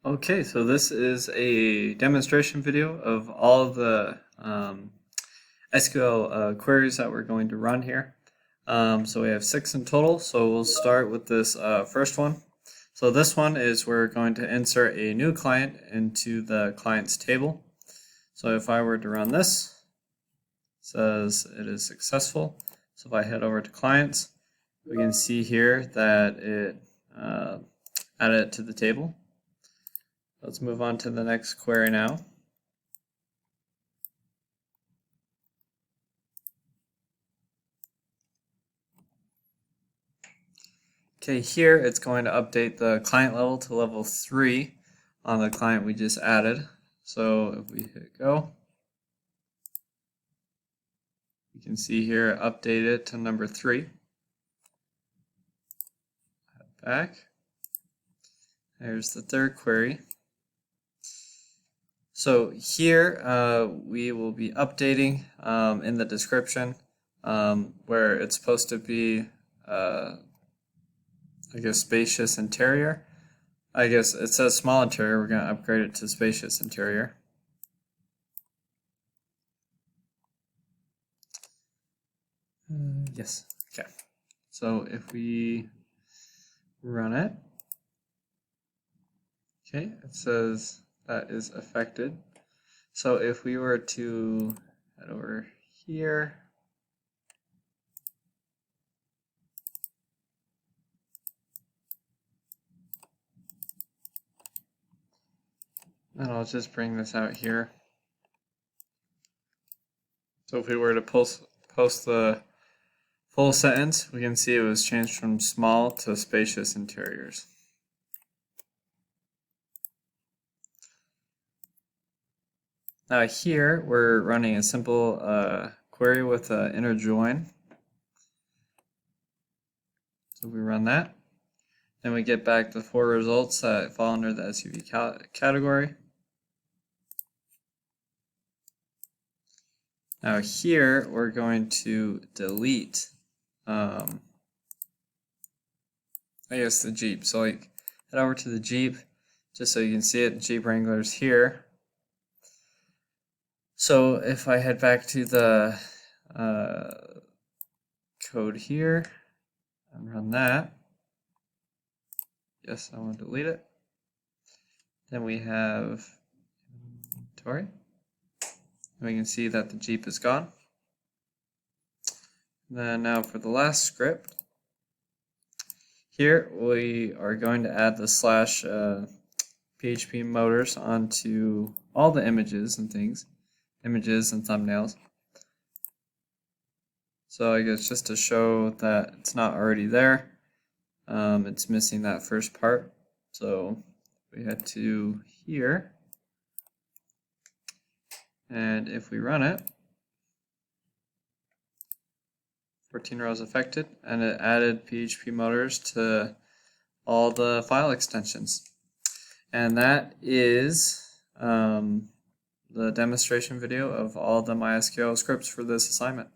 Okay, so this is a demonstration video of all of the SQL queries that we're going to run here. So we have 6 in total, so we'll start with this first one. So this one is we're going to insert a new client into the clients table. So if I were to run this, it says it is successful. So if I head over to clients, we can see here that it added it to the table. Let's move on to the next query now. Okay, here it's going to update the client level to level 3 on the client we just added. So if we hit go, you can see here update it to number 3. Head back. There's the third query. So here we will be updating in the description where it's supposed to be I guess spacious interior. I guess it says small interior. We're going to upgrade it to spacious interior. Yes. Okay. So if we run it, okay, it says that is affected. So if we were to head over here, and I'll just bring this out here. So if we were to post the full sentence, we can see it was changed from small to spacious interiors. Now here we're running a simple query with an inner join. So we run that. Then we get back the 4 results that fall under the SUV category. Now here we're going to delete I guess the Jeep. So like head over to the Jeep just so you can see it. Jeep Wrangler's here. So if I head back to the code here and run that, yes, I want to delete it. Then we have inventory. And we can see that the Jeep is gone. Then now for the last script, here we are going to add the slash PHP motors onto all the images and things, images and thumbnails. So I guess just to show that it's not already there, it's missing that first part. So we head to here, and if we run it, 14 rows affected, and it added PHP motors to all the file extensions. And that is the demonstration video of all the MySQL scripts for this assignment.